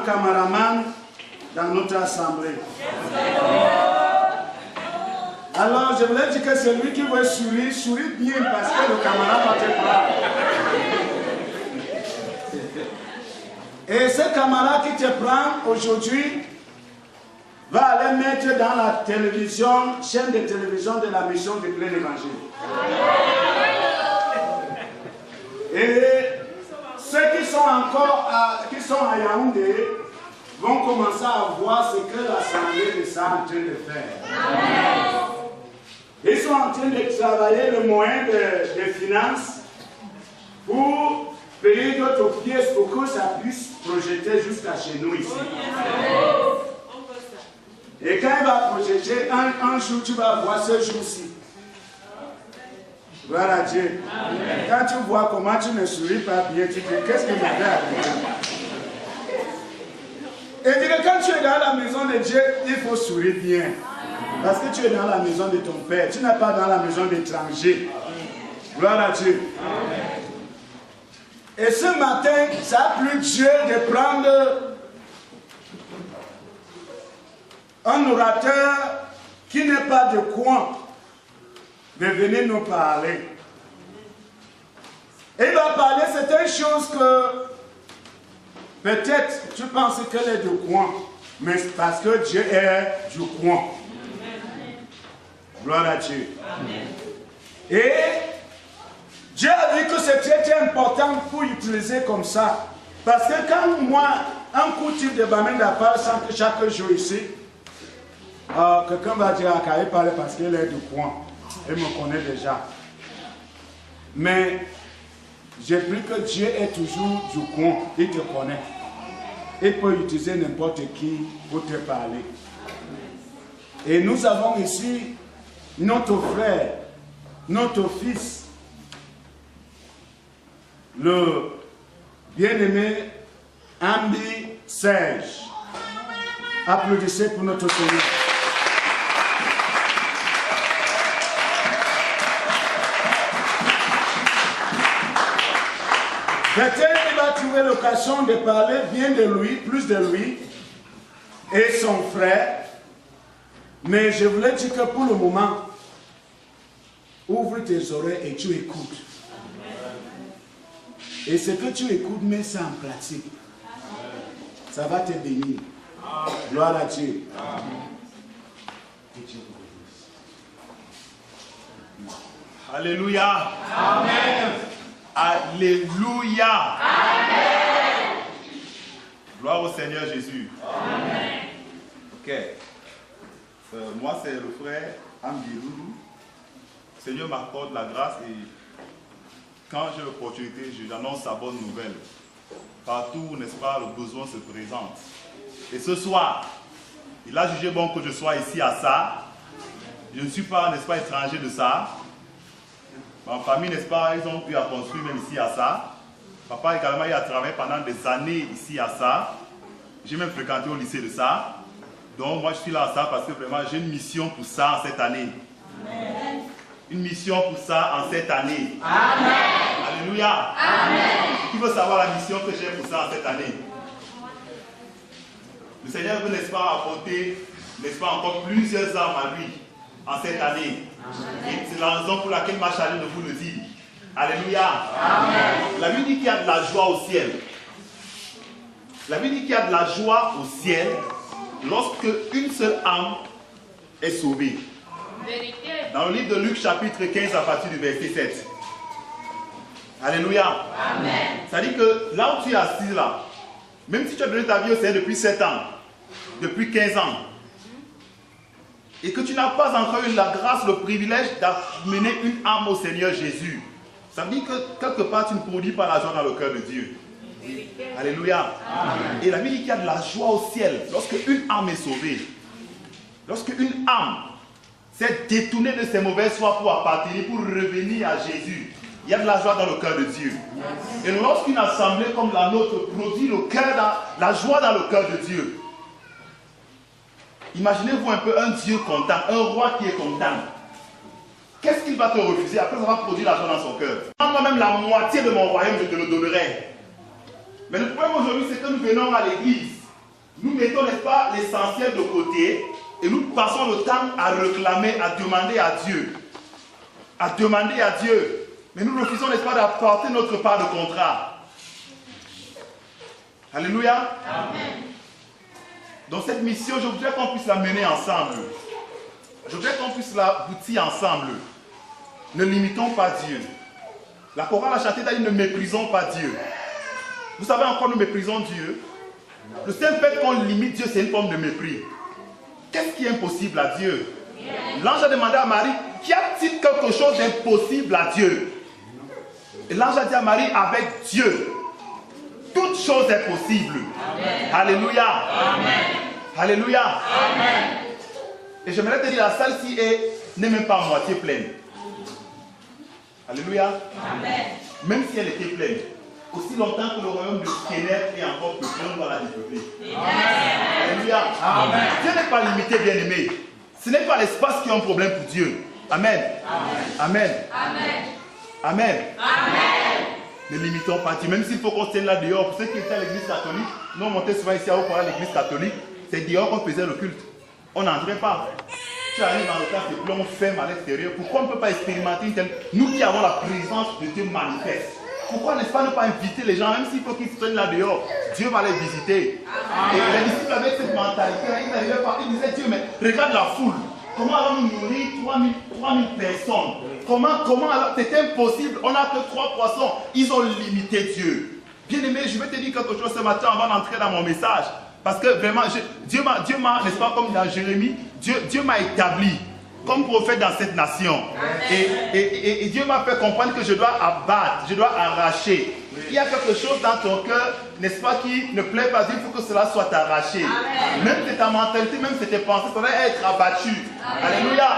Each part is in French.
Camaraman dans notre assemblée. Alors je voulais dire que celui qui veut sourire, sourit bien parce que le camarade va te prendre. Et ce camarade qui te prend aujourd'hui va aller mettre dans la télévision, chaîne de télévision de la mission de plein évangile. Et ceux qui sont encore à Yaoundé vont commencer à voir ce que l'Assemblée de ça est en train de faire. Ils sont en train de travailler le moyen de finances pour payer d'autres pièces pour que ça puisse projeter jusqu'à chez nous ici. Et quand il va projeter, un jour tu vas voir ce jour-ci. Gloire à Dieu. Amen. Quand tu vois comment tu ne souris pas bien, tu te dis qu'est-ce que je vais arriver? Et dis que quand tu es dans la maison de Dieu, il faut sourire bien. Parce que tu es dans la maison de ton Père. Tu n'es pas dans la maison d'étrangers. Gloire à Dieu. Amen. Et ce matin, ça a plu Dieu de prendre un orateur qui n'est pas de coin, de venir nous parler. Et il va parler certaines choses que peut-être tu penses qu'elle est de coin, mais c'est parce que Dieu est du coin. Gloire à Dieu. Amen. Et Dieu a dit que c'est très important pour utiliser comme ça. Parce que quand moi, un coup de de Bamen d'appart sans que chaque jour ici, quelqu'un va dire à Kaye parler parce qu'elle est du coin. Elle me connaît déjà. Mais j'ai pris que Dieu est toujours du coin. Il te connaît. Il peut utiliser n'importe qui pour te parler. Et nous avons ici notre frère, notre fils, le bien-aimé Ambi Serge. Applaudissez pour notre Seigneur. Peut-être qu'il va trouver l'occasion de parler bien de lui, plus de lui, et son frère. Mais je voulais dire que pour le moment, ouvre tes oreilles et tu écoutes. Et ce que tu écoutes, mets ça en pratique. Ça va te bénir. Gloire à Dieu. Que Dieu vous bénisse. Alléluia. Amen. Alléluia. Amen. Gloire au Seigneur Jésus. Amen. Ok. Moi, c'est le frère Ambiroulou. Le Seigneur m'accorde la grâce et quand j'ai l'opportunité, j'annonce sa bonne nouvelle. Partout, n'est-ce pas, le besoin se présente. Et ce soir, il a jugé bon que je sois ici à ça. Je ne suis pas, n'est-ce pas, étranger de ça. Ma famille, n'est-ce pas, ils ont pu à construire même ici à ça. Papa également, il a travaillé pendant des années ici à ça. J'ai même fréquenté au lycée de ça. Donc moi, je suis là à ça parce que vraiment, j'ai une mission pour ça en cette année. Amen. Une mission pour ça en cette année. Amen. Alléluia. Amen. Qui veut savoir la mission que j'ai pour ça en cette année? Le Seigneur veut, n'est-ce pas, apporter, n'est-ce pas, encore plusieurs armes à lui en cette année. Amen. Et c'est la raison pour laquelle il m'a chargé de vous le dire. Alléluia. Amen. La Bible dit qu'il y a de la joie au ciel. La Bible dit qu'il y a de la joie au ciel lorsque une seule âme est sauvée. Vérité. Dans le livre de Luc chapitre 15 à partir du verset 7. Alléluia. Amen. Ça dit que là où tu es assis là, même si tu as donné ta vie au Seigneur depuis 7 ans, depuis 15 ans, et que tu n'as pas encore eu la grâce, le privilège d'amener une âme au Seigneur Jésus, ça veut dire que quelque part tu ne produis pas la joie dans le cœur de Dieu. Alléluia. Amen. Et la Bible dit qu'il y a de la joie au ciel lorsque une âme est sauvée. Lorsque une âme s'est détournée de ses mauvaises choix pour appartenir, pour revenir à Jésus, il y a de la joie dans le cœur de Dieu. Et lorsqu'une assemblée comme la nôtre produit la joie dans le cœur de Dieu, imaginez-vous un peu un Dieu content, un roi qui est content. Qu'est-ce qu'il va te refuser? Après, ça va produire la joie dans son cœur. Moi-même, la moitié de mon royaume, je te le donnerai. Mais le problème aujourd'hui, c'est que nous venons à l'église. Nous mettons, n'est-ce pas, l'essentiel de côté et nous passons le temps à réclamer, à demander à Dieu. À demander à Dieu. Mais nous refusons, n'est-ce pas, d'apporter notre part de contrat. Alléluia. Amen. Donc cette mission, je voudrais qu'on puisse la mener ensemble. Je voudrais qu'on puisse la bâtir ensemble. Ne limitons pas Dieu. La chorale a chanté, d'ailleurs, ne méprisons pas Dieu. Vous savez encore, nous méprisons Dieu. Le seul fait qu'on limite Dieu, c'est une forme de mépris. Qu'est-ce qui est impossible à Dieu? L'ange a demandé à Marie, qu'y a-t-il quelque chose d'impossible à Dieu? Et l'ange a dit à Marie, avec Dieu, toute chose est possible. Amen. Alléluia. Amen. Alléluia. Amen. Et j'aimerais te dire, la salle-ci n'est même pas à moitié pleine. Alléluia. Amen. Même si elle était pleine, aussi longtemps que le royaume de Kéner est encore peuplé, on doit la dépeupler. Alléluia. Amen. Dieu n'est pas limité, bien-aimé. Ce n'est pas l'espace qui est un problème pour Dieu. Amen. Amen. Amen. Amen. Amen. Ne limitons pas Dieu. Même s'il faut qu'on tienne là dehors. Pour ceux qui étaient à l'église catholique, nous on montait souvent ici à Haut-Parle, l'église catholique. C'est dehors qu'on faisait le culte. On n'entrait pas. Tu arrives dans le cas, c'est plus on ferme à l'extérieur. Pourquoi on ne peut pas expérimenter une telle... Nous qui avons la présence de Dieu manifeste. Pourquoi n'est-ce pas ne pas inviter les gens, même s'il faut qu'ils se tiennent là dehors, Dieu va les visiter. Amen. Et les disciples avec cette mentalité, ils n'arrivaient pas, ils disaient Dieu, mais regarde la foule. Comment allons-nous nourrir 3000 personnes? Comment alors? C'est impossible, on n'a que 3 poissons. Ils ont limité Dieu. Bien aimé, je vais te dire quelque chose ce matin avant d'entrer dans mon message. Parce que vraiment, Dieu m'a, n'est-ce pas, comme dans Jérémie, Dieu m'a établi comme prophète dans cette nation. Et Dieu m'a fait comprendre que je dois abattre, je dois arracher. Il y a quelque chose dans ton cœur, n'est-ce pas, qui ne plaît pas, il faut que cela soit arraché. Amen. Même c'est ta mentalité, même c'est tes pensées, ça va être abattu. Amen. Alléluia.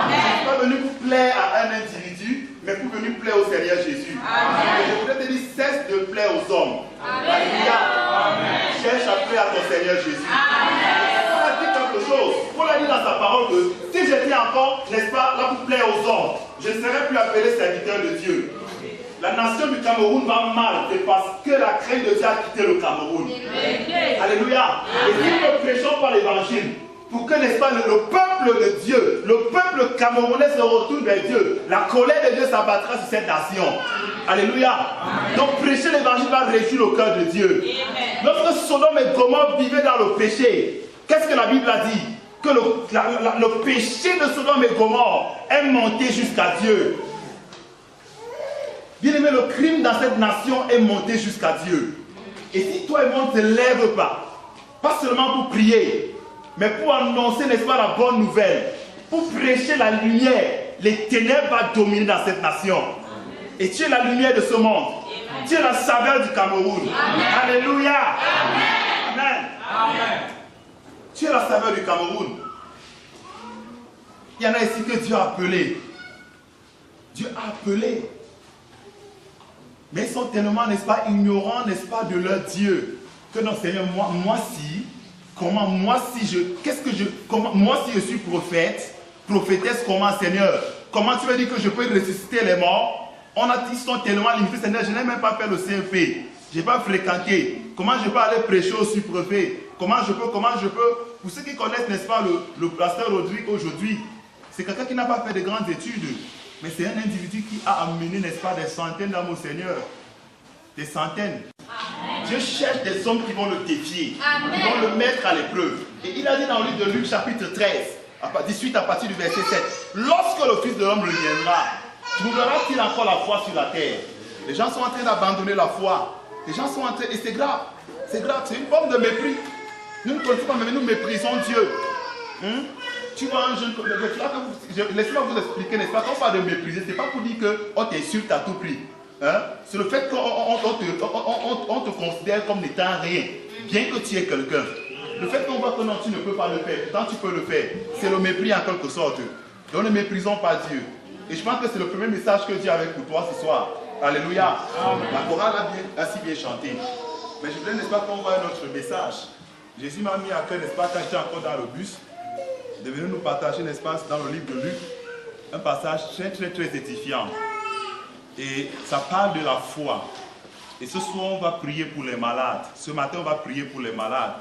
Je ne suis pas venu pour plaire à un individu, mais pour venir plaire au Seigneur Jésus. Amen. Et je voudrais te dire, cesse de plaire aux hommes. Amen. Alléluia. Amen. Cherche à plaire à ton Seigneur Jésus. Amen. Paul a dit dans sa parole que si j'étais encore, n'est-ce pas, là pour plaire aux hommes, je ne serais plus appelé serviteur de Dieu. La nation du Cameroun va mal, c'est parce que la crainte de Dieu a quitté le Cameroun. Alléluia. Et si nous ne prêchons pas l'évangile, pour que, n'est-ce pas, le peuple de Dieu, le peuple camerounais se retourne vers Dieu, la colère de Dieu s'abattra sur cette nation. Alléluia. Amen. Donc prêcher l'évangile va réjouir le cœur de Dieu. Amen. Lorsque Sodome et Gomorrhe vivaient dans le péché, qu'est-ce que la Bible a dit? Que le péché de Sodome et Gomorrhe est monté jusqu'à Dieu. Bien-aimé, le crime dans cette nation est monté jusqu'à Dieu. Et si toi et moi on ne te lève pas seulement pour prier, mais pour annoncer, n'est-ce pas, la bonne nouvelle, pour prêcher la lumière, les ténèbres vont dominer dans cette nation. Et tu es la lumière de ce monde. Tu es la saveur du Cameroun. Alléluia. Amen. Amen. Tu es la saveur du Cameroun. Il y en a ici que Dieu a appelé. Dieu a appelé. Mais ils sont tellement, n'est-ce pas, ignorants, n'est-ce pas, de leur Dieu. Que non, Seigneur, moi si je suis prophète, prophétesse, comment, Seigneur? Comment tu veux dire que je peux ressusciter les morts? Ils sont tellement limités, Seigneur, je n'ai même pas fait le CFP. Je n'ai pas fréquenté. Comment je peux aller prêcher au sous-préfet? Comment je peux? Pour ceux qui connaissent, n'est-ce pas, le pasteur Rodrigue aujourd'hui, c'est quelqu'un qui n'a pas fait de grandes études. Mais c'est un individu qui a amené, n'est-ce pas, des centaines d'âmes au Seigneur. Des centaines. Amen. Dieu cherche des hommes qui vont le défier. Amen. Qui vont le mettre à l'épreuve. Et il a dit dans le livre de Luc chapitre 13, 18 à partir du verset 7, lorsque le Fils de l'homme reviendra, trouvera-t-il encore la foi sur la terre? Les gens sont en train d'abandonner la foi. Les gens sont en train... Et c'est grave. C'est grave. C'est une forme de mépris. Nous ne connaissons pas, mais nous méprisons Dieu. Tu vois un jeune... Laissez-moi vous expliquer, n'est-ce pas? Quand on parle de mépriser, ce n'est pas pour dire qu'on t'insulte à tout prix. C'est le fait qu'on te considère comme n'étant rien. Bien que tu es quelqu'un. Le fait qu'on voit que non, tu ne peux pas le faire. Pourtant, tu peux le faire. C'est le mépris en quelque sorte. Donc ne méprisons pas Dieu. Et je pense que c'est le premier message que Dieu a avec pour toi ce soir. Alléluia. Amen. La chorale a si bien chanté. Mais je voulais, n'est-ce pas, qu'on voit notre message. Jésus m'a mis à cœur, n'est-ce pas, quand j'étais encore dans le bus, de venir nous partager, n'est-ce pas, dans le livre de Luc, un passage très, très, très édifiant. Et ça parle de la foi. Et ce soir, on va prier pour les malades. Ce matin, on va prier pour les malades.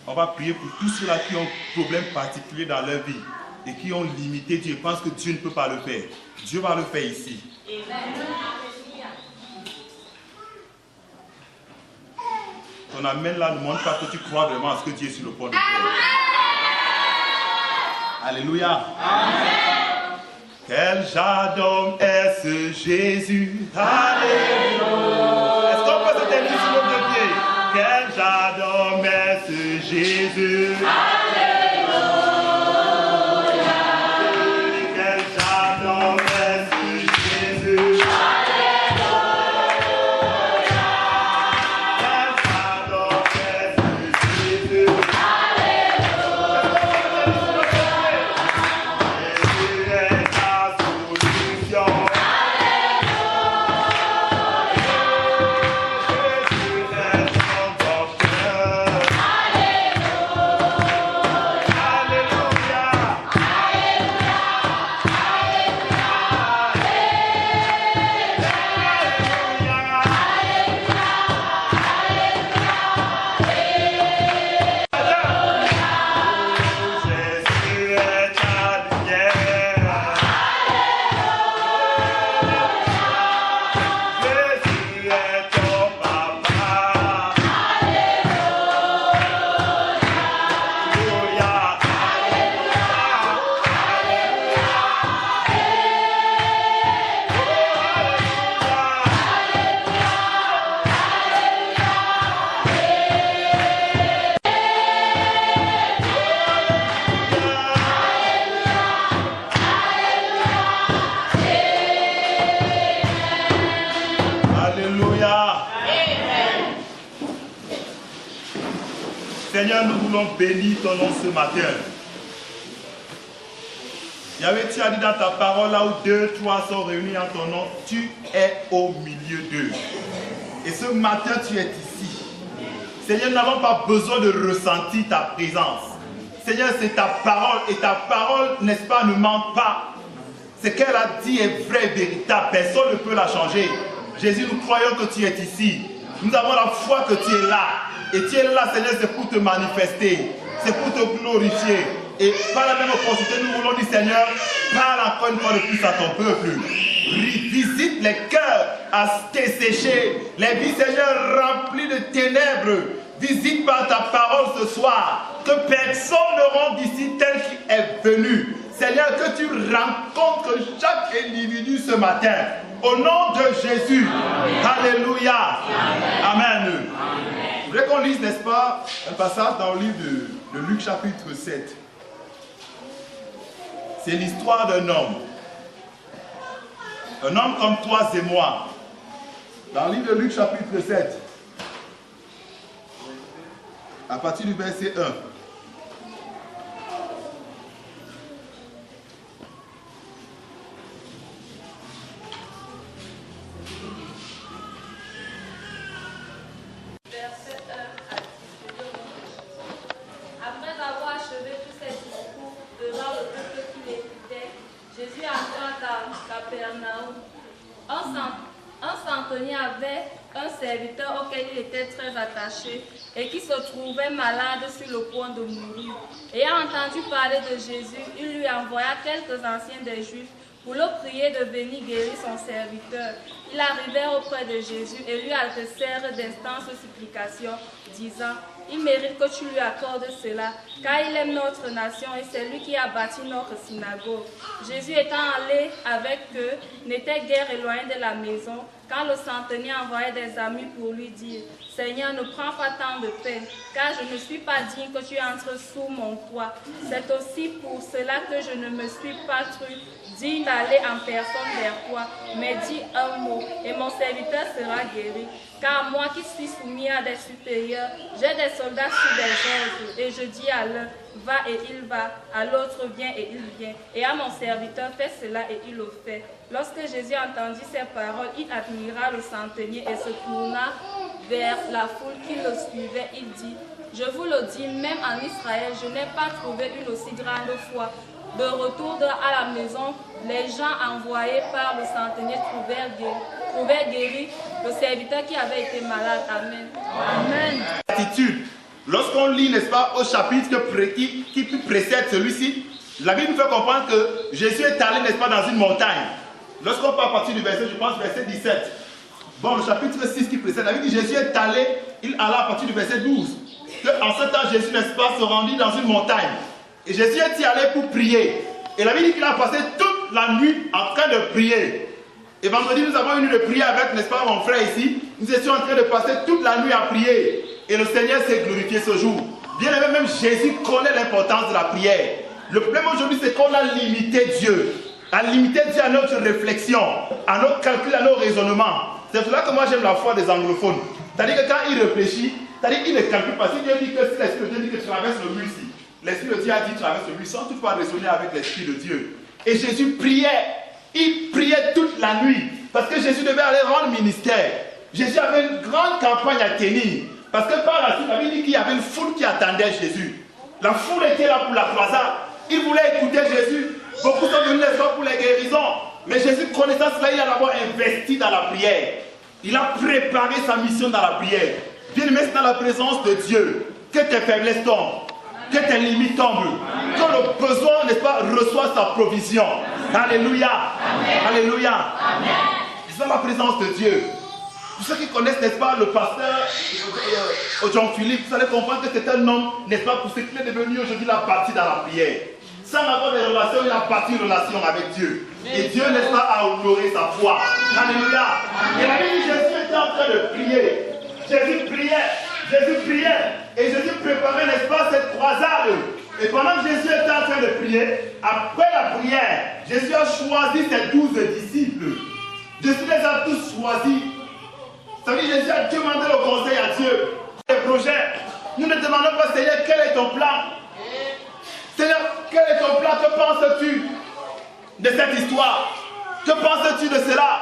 On va prier pour tous ceux-là qui ont un problème particulier dans leur vie et qui ont limité Dieu. Ils pensent que Dieu ne peut pas le faire. Dieu va le faire ici. Ton amen là ne montre pas que tu crois vraiment à ce que Dieu est sur le point de faire. Alléluia. Amen. Quel jardin est ce Jésus? Alléluia. Est-ce qu'on peut se tenir sur notre pied? Quel jardin est ce Jésus? Alléluia. Quel jardin est ce Jésus? Seigneur, nous voulons bénir ton nom ce matin. Yahweh, tu as dit dans ta parole, là où 2, 3 sont réunis en ton nom, tu es au milieu d'eux. Et ce matin, tu es ici. Seigneur, nous n'avons pas besoin de ressentir ta présence. Seigneur, c'est ta parole. Et ta parole, n'est-ce pas, ne ment pas. Ce qu'elle a dit est vrai, véritable. Personne ne peut la changer. Jésus, nous croyons que tu es ici. Nous avons la foi que tu es là. Et tu es là, Seigneur, c'est pour te manifester. C'est pour te glorifier. Et par la même opportunité, nous voulons dire, Seigneur, parle encore une fois de plus à ton peuple. Visite les cœurs desséchés, les vies, Seigneur, remplies de ténèbres. Visite par ta parole ce soir, que personne ne rentre d'ici tel qu'il est venu. Seigneur, que tu rencontres chaque individu ce matin. Au nom de Jésus. Alléluia. Amen. Je voudrais qu'on lise, n'est-ce pas, un passage dans le livre de Luc chapitre 7. C'est l'histoire d'un homme. Un homme comme toi et moi. Dans le livre de Luc chapitre 7. À partir du verset 1. Un centenier avait un serviteur auquel il était très attaché et qui se trouvait malade sur le point de mourir. Ayant entendu parler de Jésus, il lui envoya quelques anciens des Juifs pour le prier de venir guérir son serviteur. Ils arrivèrent auprès de Jésus et lui adressèrent d'instances supplications, disant: il mérite que tu lui accordes cela, car il aime notre nation et c'est lui qui a bâti notre synagogue. Jésus étant allé avec eux, n'était guère éloigné de la maison, quand le centenier envoyait des amis pour lui dire: Seigneur, ne prends pas tant de peine, car je ne suis pas digne que tu entres sous mon toit. C'est aussi pour cela que je ne me suis pas cru digne d'aller en personne vers toi, mais dis un mot, et mon serviteur sera guéri. Car moi qui suis soumis à des supérieurs, j'ai des soldats sous des ordres, et je dis à l'un: va et il va, à l'autre: viens et il vient, et à mon serviteur: fais cela et il le fait. Lorsque Jésus entendit ces paroles, il admira le centenier et se tourna vers la foule qui le suivait. Il dit: je vous le dis, même en Israël, je n'ai pas trouvé une aussi grande foi. De retour à la maison, les gens envoyés par le centenier trouvèrent guéri le serviteur qui avait été malade. Amen. Amen. Attitude. Lorsqu'on lit, n'est-ce pas, au chapitre qui précède celui-ci, la Bible nous fait comprendre que Jésus est allé, n'est-ce pas, dans une montagne. Lorsqu'on part à partir du verset, je pense, verset 17. Bon, le chapitre 6 qui précède, la Bible dit: Jésus est allé, il alla à partir du verset 12. En ce temps, Jésus, n'est-ce pas, se rendit dans une montagne. Et Jésus est y allé pour prier. Et la Bible dit qu'il a passé toute la nuit en train de prier. Et vendredi, nous avons une nuit de prier avec, n'est-ce pas, mon frère ici. Nous étions en train de passer toute la nuit à prier. Et le Seigneur s'est glorifié ce jour. Bien aimé, même Jésus connaît l'importance de la prière. Le problème aujourd'hui, c'est qu'on a limité Dieu. A limité Dieu à notre réflexion, à nos calculs, à nos raisonnements. C'est pour cela que moi j'aime la foi des anglophones. C'est-à-dire que quand il réfléchit, c'est-à-dire qu'il ne calcule pas. Si Dieu dit que si l'Esprit de Dieu dit que tu traverses le mur ici, l'Esprit de Dieu a dit traverse le mur sans toutefois raisonner avec l'Esprit de Dieu. Et Jésus priait. Il priait toute la nuit. Parce que Jésus devait aller rendre ministère. Jésus avait une grande campagne à tenir. Parce que par la suite, la Bible dit qu'il y avait une foule qui attendait Jésus. La foule était là pour la croisade. Ils voulaient écouter Jésus. Beaucoup sont venus les pour les guérisons. Mais Jésus, connaissant cela, il a d'abord investi dans la prière. Il a préparé sa mission dans la prière. Bien-aimé, c'est dans la présence de Dieu que tes faiblesses tombent, que tes limites tombent, que le besoin, n'est-ce pas, reçoit sa provision. Alléluia. Amen. Alléluia. Amen. C'est dans la présence de Dieu. Pour ceux qui connaissent, n'est-ce pas, le pasteur Jean-Philippe, vous allez comprendre que c'est un homme, n'est-ce pas, pour ce qu'il est devenu aujourd'hui, la partie dans la prière. Sans avoir des relations, il a bâti une relation avec Dieu. Et Dieu, n'est-ce pas, a honoré sa foi. Alléluia. Et la Bible dit, Jésus était en train de prier. Jésus priait. Et Jésus préparait, n'est-ce pas, cette croisade. Et pendant que Jésus était en train de prier, après la prière, Jésus a choisi ses 12 disciples. Jésus les a tous choisis. Ça veut dire que Jésus a demandé le conseil à Dieu. Les projets, nous ne demandons pas, Seigneur, quel est ton plan? Seigneur, quel est ton plan? Que penses-tu de cette histoire? Que penses-tu de cela?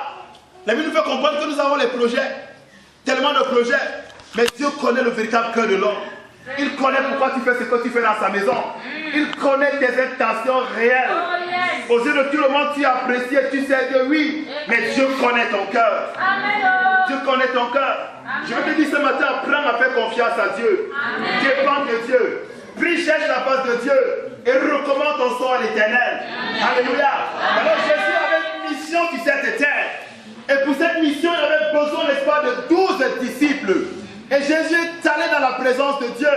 La Bible nous fait comprendre que nous avons les projets, tellement de projets, mais Dieu connaît le véritable cœur de l'homme. Il connaît pourquoi tu fais ce que tu fais dans sa maison. Il connaît tes intentions réelles. Aux yeux de tout le monde, tu apprécies et tu sais que oui, mais Dieu connaît ton cœur. Dieu connaît ton cœur. Je veux te dire ce matin, apprends à faire confiance à Dieu. Dépends de Dieu. Prie, cherche la face de Dieu et recommande ton sort à l'Éternel. Alléluia. Alors Jésus avait une mission sur cette terre. Et pour cette mission, il avait besoin, n'est-ce pas, de 12 disciples. Et Jésus est allé dans la présence de Dieu.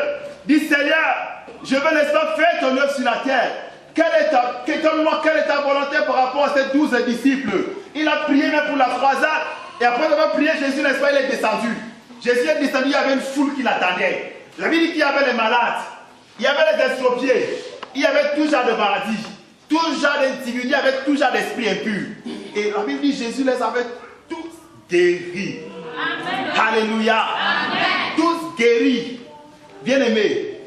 Dit: Seigneur, je veux, n'est-ce pas, faire ton œuvre sur la terre. Quelle est ta volonté par rapport à ces 12 disciples? Il a prié même pour la croisade. Et après avoir prié, Jésus, n'est-ce pas, il est descendu. Jésus est descendu, il y avait une foule qui l'attendait. La Bible dit qu'il y avait les malades, il y avait les estropiés, il y avait tout genre de maladies, tout genre d'individus avec tout genre d'esprit impur. Et la Bible dit Jésus les avait tous guéris. Amen. Alléluia. Amen. Tous guéris. Bien-aimés,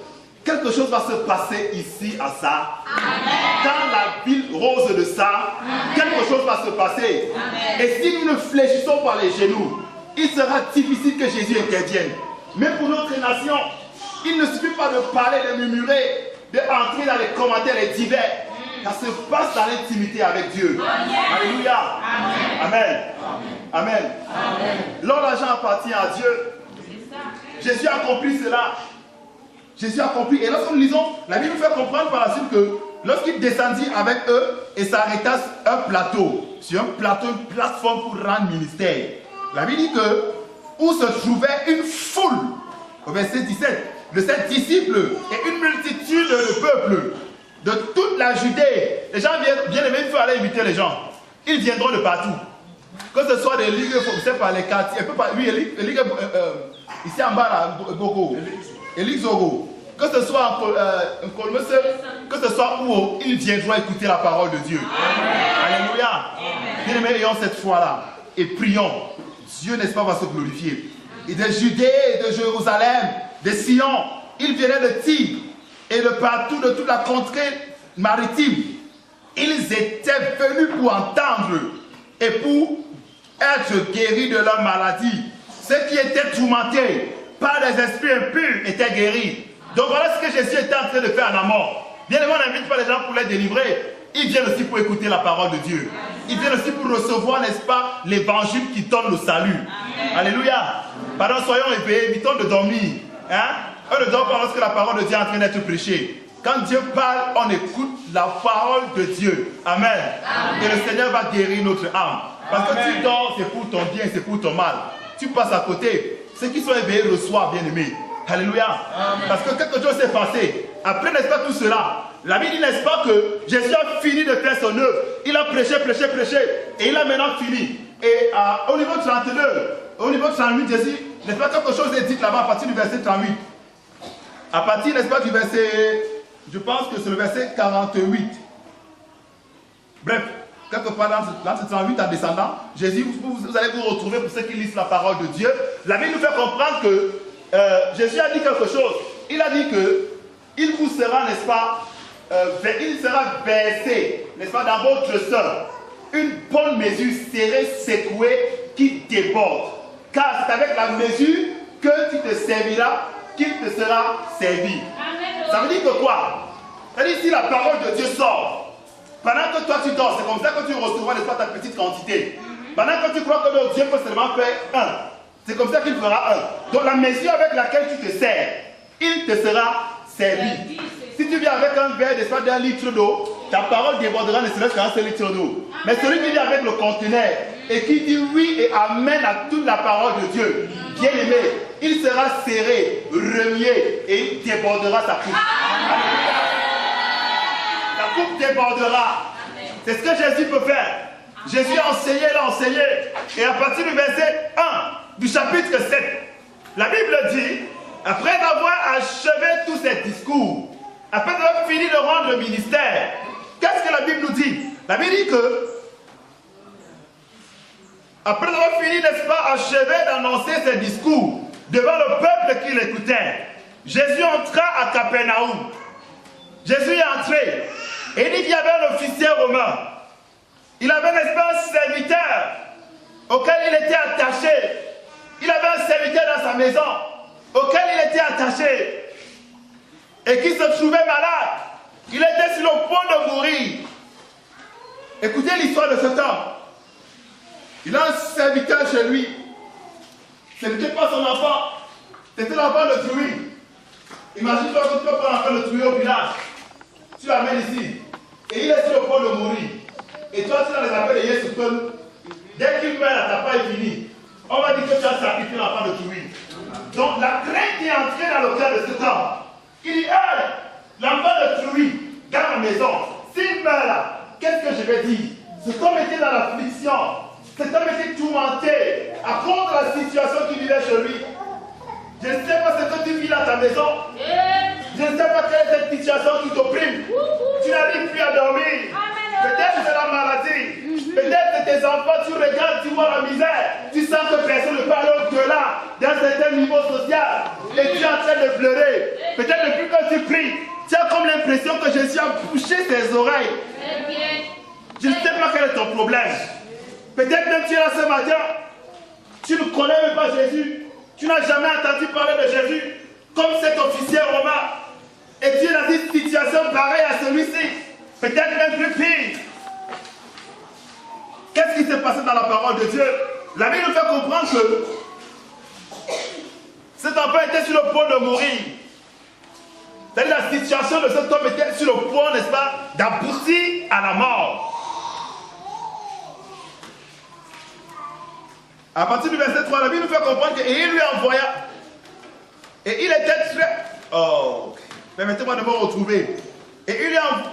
quelque chose va se passer ici à ça. Amen. Dans la ville rose de ça, amen, quelque chose va se passer. Amen. Et si nous ne fléchissons pas les genoux, il sera difficile que Jésus intervienne. Mais pour notre nation, il ne suffit pas de parler, de murmurer, d'entrer dans les commentaires les divers. Ça se passe dans l'intimité avec Dieu. Amen. Alléluia. Amen. Amen. Amen. L'or d'argent appartient à Dieu. Jésus a accompli cela. Jésus a accompli. Et lorsque nous lisons, la Bible nous fait comprendre par la suite que lorsqu'il descendit avec eux et s'arrêta sur un plateau, une plateforme pour rendre ministère. La Bible dit que où se trouvait une foule, au verset 17, de ses disciples et une multitude de peuple de toute la Judée. Les gens bien aimés, il faut aller inviter les gens. Ils viendront de partout. Que ce soit des ligues, c'est pas les quartiers, ici en bas là, Gogo, Elixogo. Que ce soit en Colmese, que ce soit où ils viendront écouter la parole de Dieu. Amen. Alléluia. Bien aimés, ayons cette foi-là et prions. Dieu, n'est-ce pas, va se glorifier. Et de Judée, de Jérusalem, de Sion, ils venaient de Tyr et de partout, de toute la contrée maritime. Ils étaient venus pour entendre et pour être guéris de leur maladie. Ceux qui étaient tourmentés par des esprits impurs étaient guéris. Donc voilà ce que Jésus était en train de faire en amont. Bien évidemment, on n'invite pas les gens pour les délivrer. Ils viennent aussi pour écouter la parole de Dieu. Ils viennent aussi pour recevoir, n'est-ce pas, l'évangile qui donne le salut. Amen. Alléluia. Pardon, soyons éveillés, évitons de dormir. Hein? On ne dort pas lorsque la parole de Dieu est en train d'être prêchée. Quand Dieu parle, on écoute la parole de Dieu. Amen. Amen. Et le Seigneur va guérir notre âme. Parce que tu dors, c'est pour ton bien, c'est pour ton mal. Tu passes à côté. Ceux qui sont éveillés reçoivent, bien-aimés. Alléluia. Amen. Parce que quelque chose s'est passé. Après, n'est-ce pas, tout cela, la Bible dit, n'est-ce pas, que Jésus a fini de faire son œuvre. Il a prêché. Et il a maintenant fini. Et au niveau 39, au niveau 38, Jésus, n'est-ce pas, quelque chose est dit là-bas à partir du verset 38. À partir, n'est-ce pas, du verset, je pense que c'est le verset 48. Bref, quelque part dans ce 38 en descendant, Jésus, vous allez vous retrouver pour ceux qui lisent la parole de Dieu. La Bible nous fait comprendre que Jésus a dit quelque chose. Il a dit que il vous sera, n'est-ce pas, il sera versé, n'est-ce pas, dans votre sein, une bonne mesure serrée, secouée, qui déborde. Car c'est avec la mesure que tu te serviras, qu'il te sera servi. Amen. Ça veut dire que quoi? Ça veut dire si la parole de Dieu sort, pendant que toi tu dors, c'est comme ça que tu recevras, n'est-ce pas, ta petite quantité. Pendant que tu crois que Dieu peut seulement faire un, c'est comme ça qu'il fera un. Donc la mesure avec laquelle tu te sers, il te sera servi. Si tu viens avec un verre, n'est-ce pas, d'un litre d'eau, ta parole débordera ne serait-ce qu'un seul litre d'eau. Mais celui qui vient avec le conteneur et qui dit oui et amen à toute la parole de Dieu, bien aimé, il sera serré, remué et il débordera sa coupe. La coupe débordera. C'est ce que Jésus peut faire. Jésus a enseigné, il a enseigné. Et à partir du verset 1 du chapitre 7, la Bible dit, après avoir achevé tous ces discours, après avoir fini de rendre le ministère, qu'est-ce que la Bible nous dit? La Bible dit que, après avoir fini, n'est-ce pas, achevé d'annoncer ses discours devant le peuple qui l'écoutait, Jésus entra à Capernaum. Jésus est entré et il dit qu'il y avait un officier romain. Il avait, n'est-ce pas, un serviteur auquel il était attaché. Il avait un serviteur dans sa maison auquel il était attaché et qui se trouvait malade. Il était sur le point de mourir. Écoutez l'histoire de cet homme. Il a un serviteur chez lui. Ce n'était pas son enfant, c'était l'enfant de Tuer. Imagine-toi que tu peux prendre l'enfant de Tuer au village. Tu l'amènes ici. Et il est sur le point de mourir. Et toi, tu as les appels de Yesu. Dès qu'il meurt, ta part est finie. On va dire que tu as sacrifié l'enfant de Tuer. Donc la crainte est entrée dans le cœur de cet homme. Il dit, l'enfant de Tuer, garde la maison. S'il meurt là, qu'est-ce que je vais dire? Cet homme était dans l'affliction. Cet homme était tourmenté à cause de la situation qui vivait chez lui. Je ne sais pas ce que tu vis dans ta maison. Je ne sais pas quelle est cette situation qui t'opprime. Tu n'arrives plus à dormir. Peut-être c'est la maladie. Peut-être c'est tes enfants, tu regardes, tu vois la misère. Tu sens que personne ne parle au-delà d'un certain niveau social. Et tu es en train de pleurer. Peut-être depuis que tu pries, tu as comme l'impression que Jésus a bouché tes oreilles. Je ne sais pas quel est ton problème. Peut-être même tu es là ce matin. Tu ne connais même pas Jésus. Tu n'as jamais entendu parler de Jésus comme cet officier romain. Et tu es dans une situation pareille à celui-ci. Peut-être même plus pire. Qu'est-ce qui s'est passé dans la parole de Dieu? La Bible nous fait comprendre que cet enfant était sur le point de mourir. C'est-à-dire la situation de cet homme était sur le point, n'est-ce pas, d'aboutir à la mort. À partir du verset 3, la Bible nous fait comprendre qu'il lui envoya. Et il était très... Oh, permettez-moi de me retrouver. Et il lui envoya.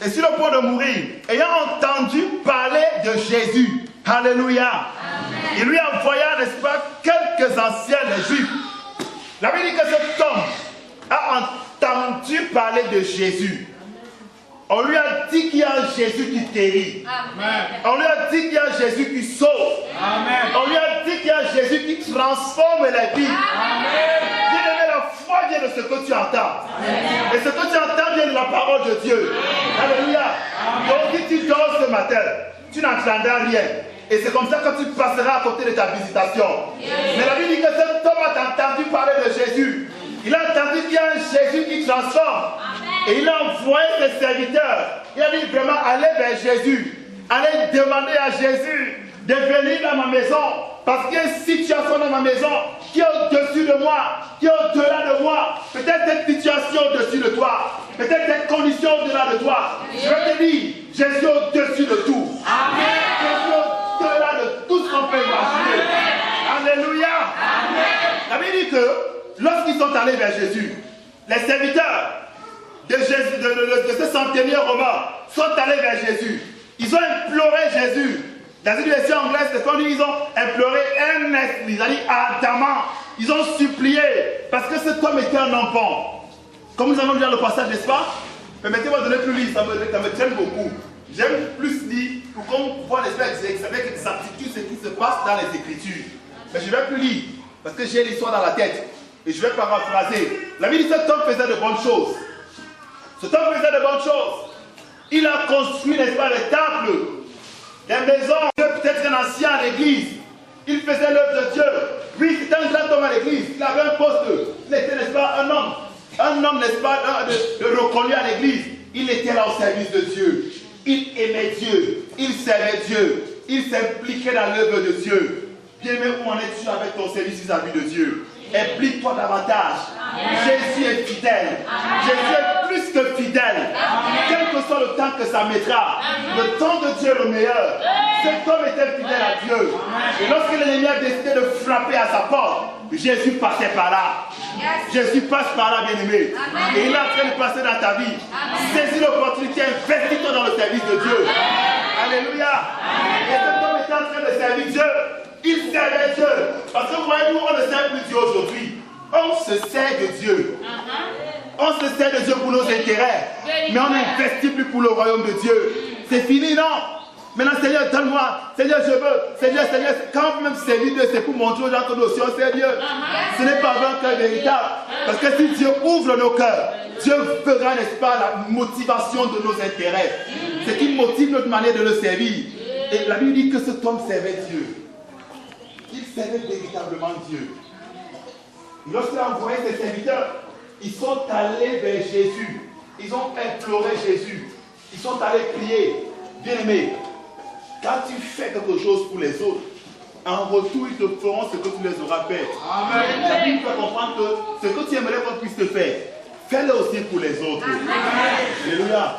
Et sur le point de mourir, ayant entendu parler de Jésus. Alléluia. Amen. Il lui envoya, n'est-ce pas, quelques anciens des Juifs. La Bible dit que cet homme a entendu parler de Jésus. On lui a dit qu'il y a un Jésus qui guérit. On lui a dit qu'il y a un Jésus qui sauve. Amen. On lui a dit qu'il y a un Jésus qui transforme les vies. Bien-aimé, la foi vient de ce que tu entends. Amen. Et ce que tu entends vient de la parole de Dieu. Amen. Alléluia. Donc si tu dors ce matin, tu n'entendras rien. Et c'est comme ça que tu passeras à côté de ta visitation. Mais la Bible dit que cet homme a entendu parler de Jésus. Il a entendu qu'il y a un Jésus qui transforme. Et il a envoyé ses serviteurs. Il a dit vraiment, allez vers Jésus. Allez demander à Jésus de venir dans ma maison. Parce qu'il y a une situation dans ma maison qui est au-dessus de moi, qui est au-delà de moi. Peut-être cette situation au-dessus de toi. Peut-être cette condition au-delà de toi. Je vais te dire, Jésus est au-dessus de tout. Amen. Jésus est au-delà de tout ce qu'on peut imaginer. Alléluia. Amen. La Bible dit que lorsqu'ils sont allés vers Jésus, les serviteurs de ce centenier romain sont allés vers Jésus. Ils ont imploré Jésus. Dans une version anglaise, c'est qu'on dit ils ont imploré earnestly, c'est-à-dire ardemment. Ils ont supplié parce que cet homme était un enfant. Comme nous avons lu dans le passage, n'est-ce pas? Permettez-moi de ne plus lire, ça me tienne beaucoup. J'aime plus lire pour qu'on voit avec exactitude ce qui se passe dans les Écritures. Mais je ne vais plus lire parce que j'ai l'histoire dans la tête. Et je vais paraphraser. La Bible dit que cet homme faisait de bonnes choses. Cet homme faisait de bonnes choses. Il a construit, n'est-ce pas, les temples, les maisons, peut-être un ancien à l'église. Il faisait l'œuvre de Dieu. Oui, c'était un grand homme à l'église. Il avait un poste. Il était, n'est-ce pas, un homme, n'est-ce pas, de reconnu à l'église. Il était là au service de Dieu. Il aimait Dieu. Il servait Dieu. Il s'impliquait dans l'œuvre de Dieu. Bien-aimé, où en es-tu avec ton service vis-à-vis de Dieu? Implique-toi davantage. Amen. Jésus est fidèle. Amen. Jésus est plus que fidèle. Amen. Quel que soit le temps que ça mettra, amen, le temps de Dieu est le meilleur. Cet homme était fidèle à Dieu. Amen. Et lorsque l'ennemi a décidé de frapper à sa porte, Jésus passait par là. Yes. Jésus passe par là, bien-aimé. Et il est en train de passer dans ta vie. Saisis l'opportunité, investis-toi dans le service de Dieu. Amen. Alléluia. Amen. Et cet homme était en train de servir Dieu. Il servait Dieu. Parce que voyez-vous, on ne sert plus Dieu aujourd'hui. On se sert de Dieu. On se sert de Dieu pour nos intérêts. Mais on n'investit plus pour le royaume de Dieu. C'est fini, non? Maintenant, Seigneur, donne-moi. Seigneur, je veux. Seigneur, quand vous même servir Dieu, c'est pour montrer aux gens que nous aussi on sert Dieu. Ce n'est pas un cœur véritable. Parce que si Dieu ouvre nos cœurs, Dieu fera, n'est-ce pas, la motivation de nos intérêts. Ce qui motive notre manière de le servir. Et la Bible dit que cet homme servait Dieu. Il servait véritablement Dieu. Lorsqu'il a envoyé ses serviteurs, ils sont allés vers Jésus. Ils ont imploré Jésus. Ils sont allés prier. Bien-aimé, quand tu fais quelque chose pour les autres, en retour, ils te feront ce que tu les auras fait. Amen. La Bible fait comprendre que ce que tu aimerais qu'on puisse te faire, fais-le aussi pour les autres. Alléluia.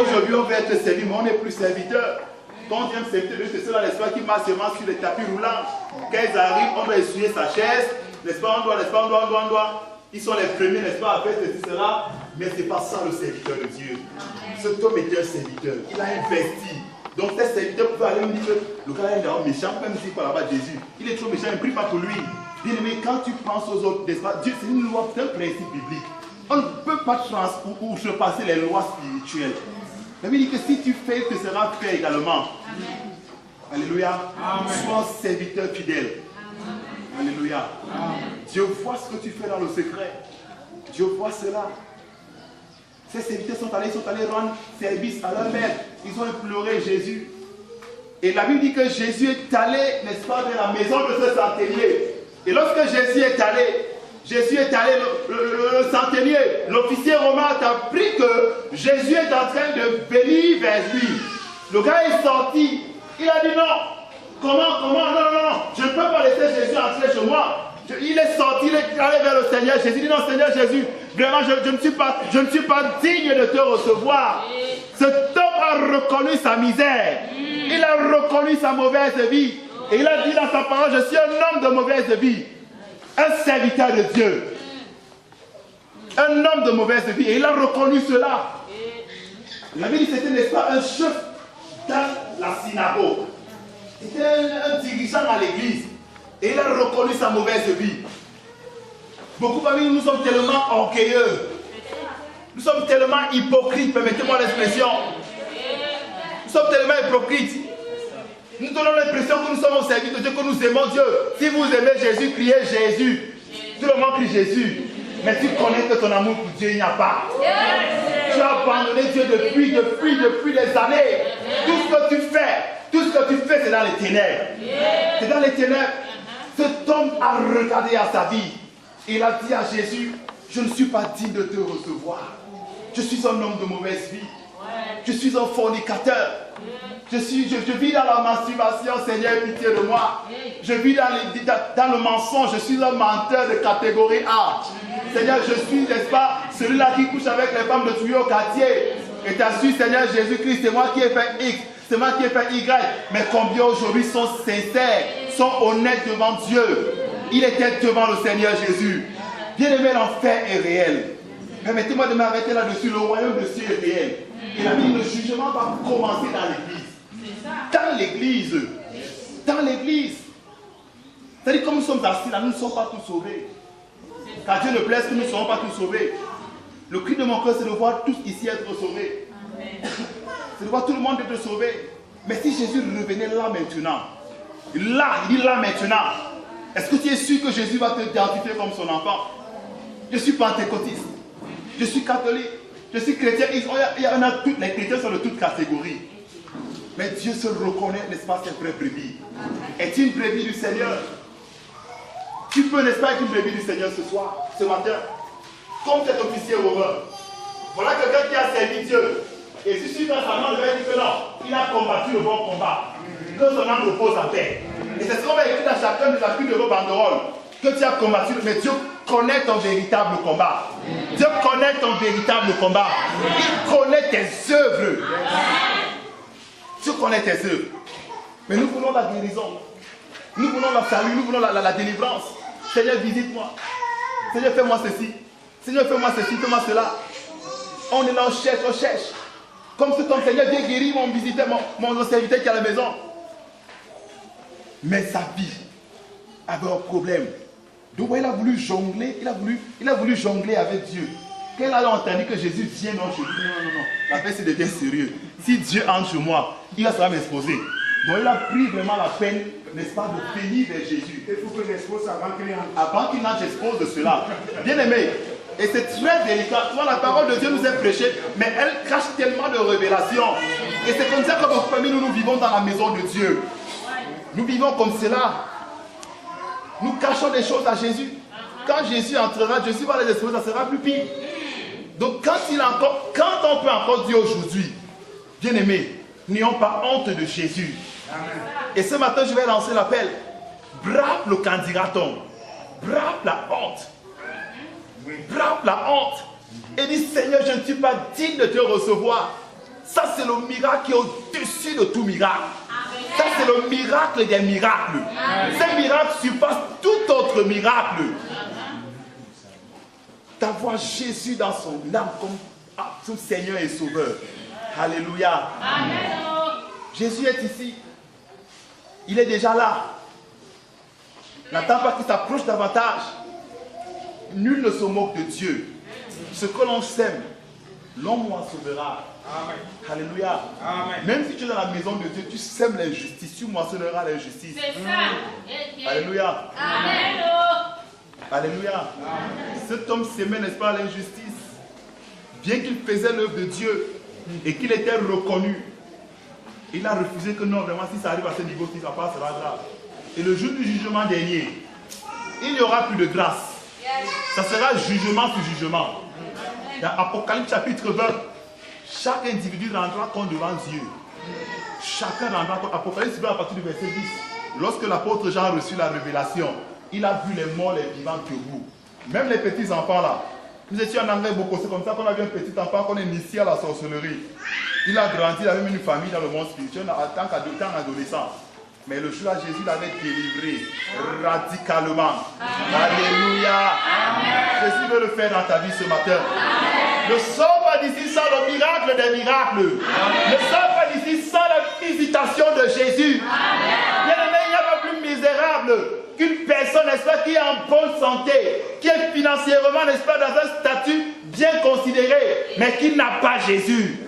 Aujourd'hui, on veut être servi, mais on n'est plus serviteur. Quand on vient servir, c'est ceux-là, n'est-ce pas, qui marchent seulement sur les tapis roulants. Quand ils arrivent, on doit essuyer sa chaise, n'est-ce pas, on doit. Ils sont les premiers, n'est-ce pas, à faire ceci, cela. Mais ce n'est pas ça le serviteur de Dieu. Cet homme était un serviteur. Il a investi. Donc ces serviteurs pouvaient aller me dire que le gars est vraiment méchant, même si par là-bas Jésus, il est trop méchant, il ne prie pas pour lui. Bien aimé, quand tu penses aux autres, Dieu c'est une loi, c'est un principe biblique. On ne peut pas ou surpasser les lois spirituelles. La Bible dit que si tu fais, te sera fait également. Alléluia. Sois serviteur fidèle. Alléluia. Dieu voit ce que tu fais dans le secret. Dieu voit cela. Ces serviteurs sont allés rendre service à leur maître. Ils ont imploré Jésus. Et la Bible dit que Jésus est allé, n'est-ce pas, dans la maison de ce centenier. Et lorsque Jésus est allé, le centenier, l'officier romain a appris que Jésus est en train de venir vers lui. Le gars est sorti. Il a dit non. Comment, non, je ne peux pas laisser Jésus entrer chez moi. Il est sorti, il est allé vers le Seigneur Jésus. Il dit non, Seigneur Jésus, vraiment, je ne suis pas digne de te recevoir. Cet homme a reconnu sa misère. Il a reconnu sa mauvaise vie. Et il a dit dans sa parole, je suis un homme de mauvaise vie. Un serviteur de Dieu. Un homme de mauvaise vie. Et il a reconnu cela. La Bible dit, c'était, n'est-ce pas, un chef dans la synagogue. C'était un dirigeant à l'église. Et il a reconnu sa mauvaise vie. Beaucoup parmi nous sommes tellement orgueilleux. Nous sommes tellement hypocrites, permettez-moi l'expression. Nous sommes tellement hypocrites. Nous donnons l'impression que nous sommes au service de Dieu, que nous aimons Dieu. Si vous aimez Jésus, criez Jésus. Tout le monde crie Jésus. Mais tu connais que ton amour pour Dieu, il n'y a pas. Tu as abandonné Dieu depuis des années. Tout ce que tu fais, c'est dans les ténèbres. C'est dans les ténèbres. Cet homme a regardé à sa vie. Il a dit à Jésus, je ne suis pas digne de te recevoir. Je suis un homme de mauvaise vie. Je suis un fornicateur. Je vis dans la masturbation, Seigneur, pitié de moi. Je vis dans le mensonge, je suis un menteur de catégorie A. Seigneur, je suis, n'est-ce pas, celui-là qui couche avec les femmes de tuyau au quartier. Et tu as su, Seigneur Jésus-Christ, c'est moi qui ai fait X, c'est moi qui ai fait Y. Mais combien aujourd'hui sont sincères, sont honnêtes devant Dieu. Il était devant le Seigneur Jésus. Bien-aimé, l'enfer est réel. Permettez-moi de m'arrêter là-dessus. Le royaume de Dieu est réel. Et la Bible, le jugement va commencer dans l'église. Dans l'église. Dans l'église. C'est-à-dire, comme nous sommes assis là, nous ne sommes pas tous sauvés. Car Dieu ne plaise que nous ne serons pas tous sauvés. Le cri de mon cœur, c'est de voir tous ici être sauvés. C'est de voir tout le monde être sauvé. Mais si Jésus revenait là maintenant, il dit là maintenant, est-ce que tu es sûr que Jésus va te identifier comme son enfant? Je suis pentecôtiste. Je suis catholique. Je suis chrétien. Les chrétiens sont de toutes catégories. Mais Dieu se reconnaît, n'est-ce pas, cette vraie brebis. Est-il une brebis du Seigneur? Tu peux, n'est-ce pas, être une brebis du Seigneur ce soir, ce matin? Comme cet officier romain. Voilà quelqu'un qui a servi Dieu. Et si je suis dans sa main, je vais dire que non, il a combattu le bon combat. Que son âme repose en paix. Et c'est ce qu'on va écrire dans chacun des appuis de vos banderoles. Que tu as combattu, mais Dieu connaît ton véritable combat. Dieu connaît ton véritable combat. Il connaît tes œuvres. Dieu connaît tes œuvres. Mais nous voulons la guérison. Nous voulons la salut, nous voulons la délivrance. Seigneur, visite-moi. Seigneur, fais-moi ceci. Seigneur, fais-moi ceci, fais-moi cela. On est là, on cherche. Comme ce ton Seigneur, viens guérir mon visiteur, mon serviteur qui est à la maison. Mais sa vie avait un problème. Donc il a voulu jongler, il a voulu jongler avec Dieu. Quand il a entendu que Jésus vient, non, je dis non. La paix, c'est de bien sérieux. Si Dieu entre chez moi, il va m'exposer. Donc il a pris vraiment la peine, n'est-ce pas, de venir vers Jésus. Il faut que j'expose avant qu'il entre. Avant qu'il n'entre, j'expose de cela. Bien aimé, et c'est très délicat. Toi, la parole de Dieu nous est prêchée, mais elle cache tellement de révélations. Et c'est comme ça que notre famille, nous vivons dans la maison de Dieu. Nous vivons comme cela. Nous cachons des choses à Jésus. Quand Jésus entrera, Jésus va les exposer, ça sera plus pire. Donc quand on peut encore dire aujourd'hui, bien aimé, n'ayons pas honte de Jésus. Amen. Et ce matin, je vais lancer l'appel. Brave le candidaton. Brave la honte. Brave la honte. Et dis, Seigneur, je ne suis pas digne de te recevoir. Ça, c'est le miracle qui est au-dessus de tout miracle. Ça, c'est le miracle des miracles. Ces miracles surpassent tout autre miracle. D'avoir Jésus dans son âme comme son Seigneur et Sauveur. Alléluia. Amen. Jésus est ici. Il est déjà là. N'attends pas qu'il s'approche davantage. Nul ne se moque de Dieu. Ce que l'on sème, l'homme moissonnera. Alléluia. Amen. Même si tu es dans la maison de Dieu, tu sèmes l'injustice, tu moissonneras l'injustice. C'est ça. Alléluia. Amen. Alléluia. Cet homme s'aimait, n'est-ce pas, l'injustice. Bien qu'il faisait l'œuvre de Dieu et qu'il était reconnu, il a refusé que non, vraiment, si ça arrive à ce niveau, si ça passe, sera grave. Et le jour du jugement dernier, il n'y aura plus de grâce. Ça sera jugement sur jugement. Dans Apocalypse chapitre 20, chaque individu rendra compte devant Dieu. Chacun rendra compte. Apocalypse 20 à partir du verset 10. Lorsque l'apôtre Jean a reçu la révélation, il a vu les morts, les vivants debout. Même les petits enfants là. Nous étions en anglais beaucoup, c'est comme ça qu'on a vu un petit enfant qu'on initié à la sorcellerie. Il a grandi, il avait une famille dans le monde spirituel en tant qu'adolescent. Mais le jour là, Jésus l'avait délivré radicalement. Alléluia. Jésus veut le faire dans ta vie ce matin. Ne sors pas d'ici sans le miracle des miracles. Ne sors pas d'ici sans la visitation de Jésus. Bien-aimé, il n'y a pas plus misérable qu'une personne, n'est-ce pas, qui est en bonne santé, qui est financièrement, n'est-ce pas, dans un statut bien considéré, mais qui n'a pas Jésus.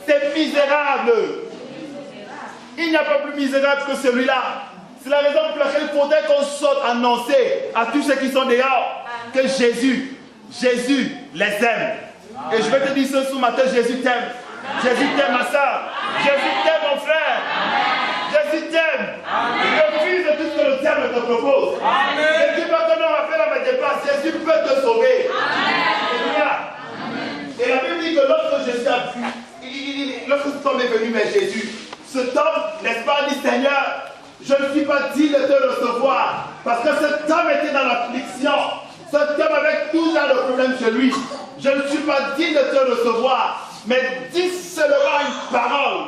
C'est misérable. Il n'y a pas plus misérable que celui-là. C'est la raison pour laquelle il faudrait qu'on sorte annoncer à tous ceux qui sont dehors que Jésus les aime. Et je vais te dire ce matin, Jésus t'aime. Jésus t'aime, ma soeur. Jésus t'aime, mon frère. Jésus t'aime. Refuse de tout ce que le diable te propose. Et dis pas que non, on va faire la dépense. Jésus peut te sauver. Alléluia. Et la Bible dit que lorsque Jésus a vu, lorsque cet homme est venu vers Jésus, cet homme, n'est-ce pas, dit Seigneur, je ne suis pas digne de te recevoir. Parce que cet homme était dans l'affliction. Cet homme avec tout genre de problèmes chez lui. Je ne suis pas digne de te recevoir. Mais dis seulement une parole.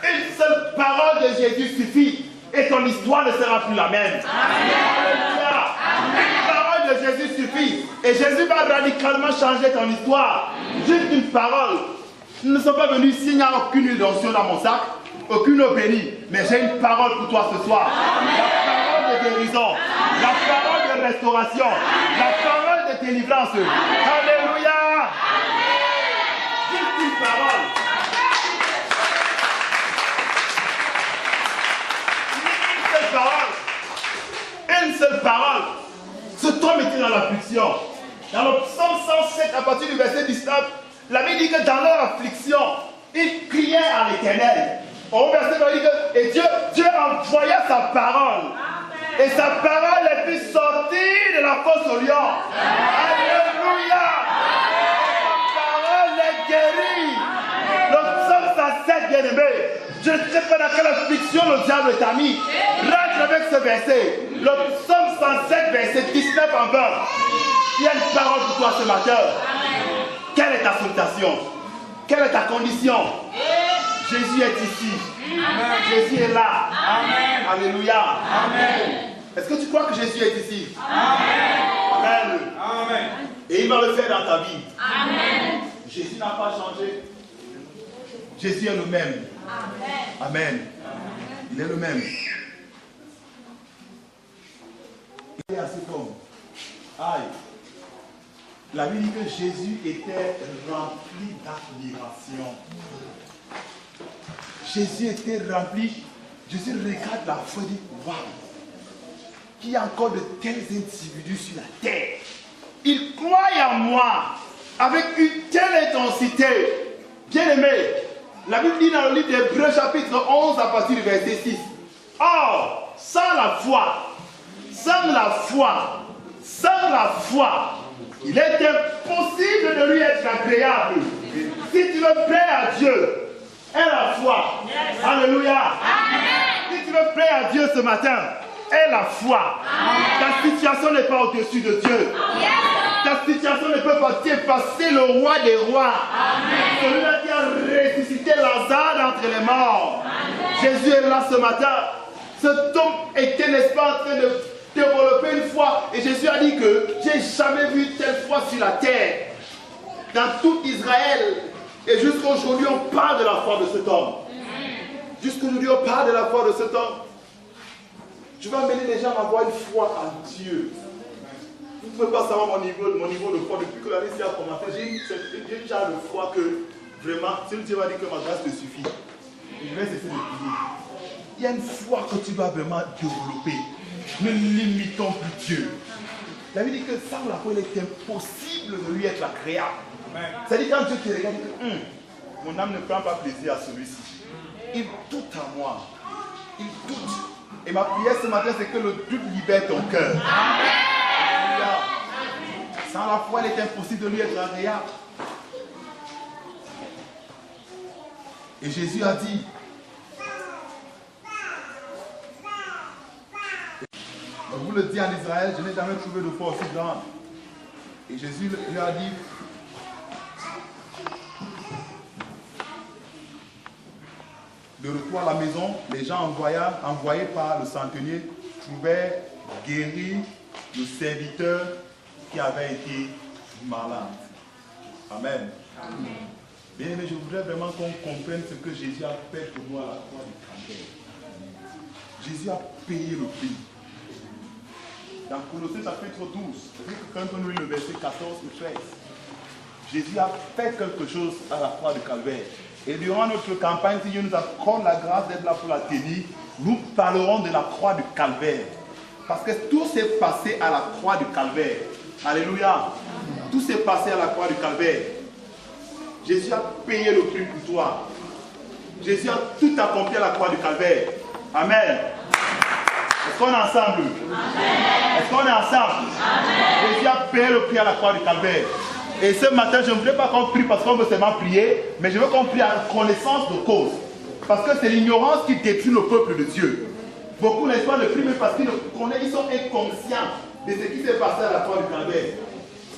Une seule parole de Jésus suffit. Et ton histoire ne sera plus la même. Alléluia. Une parole de Jésus suffit. Et Jésus va radicalement changer ton histoire. Juste une parole. Nous ne sommes pas venus ici, il n'y a aucune onction dans mon sac. Aucune eau bénie, mais j'ai une parole pour toi ce soir. La parole de guérison, la parole de restauration, la parole de délivrance. Alléluia. Juste une parole. Une seule parole. Une seule parole. Cet homme était dans l'affliction. Dans le psaume 107, à partir du verset 19, la Bible dit que dans leur affliction, ils criaient à l'Éternel. Au verset 20, il dit que et Dieu envoya sa parole. Amen. Et sa parole est pu sortir de la fosse au lion. Alléluia. Sa parole est guérie. Le psaume 107, bien-aimé. Je ne sais pas dans quelle affliction le diable t'a mis. Rentre avec ce verset. Le psaume 107, verset 19 en 20. Il y a une parole pour toi ce matin. Quelle est ta situation? Quelle est ta condition? Jésus est ici. Amen. Jésus est là. Amen. Alléluia. Amen. Est-ce que tu crois que Jésus est ici? Amen. Amen. Amen. Et il va le faire dans ta vie. Amen. Jésus n'a pas changé. Jésus est le même. Amen. Amen. Il est le même. Il est à cet homme. Aïe. La Bible dit que Jésus était rempli d'admiration. Jésus était rempli. Jésus regarde la foi et dit, waouh, qu'il y a encore de tels individus sur la terre. Ils croient en moi avec une telle intensité. Bien aimé, la Bible dit dans le livre d'Hébreux chapitre 11 à partir du verset 6. Or, sans la foi, il est impossible de lui être agréable. Si tu veux plaire à Dieu, aie la foi. Yes. Alléluia. Amen. Si tu veux plaire à Dieu ce matin, aie la foi. Amen. Ta situation n'est pas au-dessus de Dieu. Yes. Ta situation ne peut pas dépasser le roi des rois. Celui-là qui a ressuscité Lazare d'entre les morts. Amen. Jésus est là ce matin. Cet homme était, n'est-ce pas, en train de développer une foi. Et Jésus a dit que j'ai jamais vu telle foi sur la terre. Dans tout Israël. Et jusqu'à aujourd'hui, on parle de la foi de cet homme. Jusqu'aujourd'hui, on parle de la foi de cet homme. Je vais amener les gens à avoir une foi en Dieu. Vous ne pouvez pas savoir mon niveau de foi. Depuis que l'année a commencé, j'ai une genre de foi que vraiment, si Dieu va dire que ma grâce te suffit, je vais cesser de prier. Il y a une foi que tu vas vraiment développer. Ne limitons plus Dieu. La Bible dit que sans la foi, il est impossible de lui être agréable. C'est-à-dire quand Dieu te regarde, il dit que mon âme ne prend pas plaisir à celui-ci. Il doute en moi. Il doute. Et ma prière ce matin, c'est que le doute libère ton cœur. Amen. Sans la foi, il est impossible de lui être agréable. Et Jésus a dit, je vous le dis en Israël, je n'ai jamais trouvé de foi aussi grande. Et Jésus lui a dit, de retour à la maison, les gens envoyés par le centenier pouvaient guérir le serviteur qui avait été malade. Amen. Amen. Bien aimé, je voudrais vraiment qu'on comprenne ce que Jésus a fait pour nous à la croix du Calvaire. Jésus a payé le prix. Dans Colossiens chapitre 12, quand on lit le verset 14 et 13, Jésus a fait quelque chose à la croix du Calvaire. Et durant notre campagne, si Dieu nous accorde la grâce d'être là pour la tenir, nous parlerons de la croix du Calvaire. Parce que tout s'est passé à la croix du Calvaire. Alléluia. Tout s'est passé à la croix du Calvaire. Jésus a payé le prix pour toi. Jésus a tout accompli à la croix du Calvaire. Amen. Est-ce qu'on est ensemble? Amen. Est-ce qu'on est ensemble? Amen. Jésus a payé le prix à la croix du Calvaire. Et ce matin, je ne voudrais pas qu'on prie parce qu'on veut seulement prier, mais je veux qu'on prie à connaissance de cause. Parce que c'est l'ignorance qui détruit le peuple de Dieu. Beaucoup n'ont pas de prier parce qu'ils ils sont inconscients de ce qui s'est passé à la croix du Calvaire.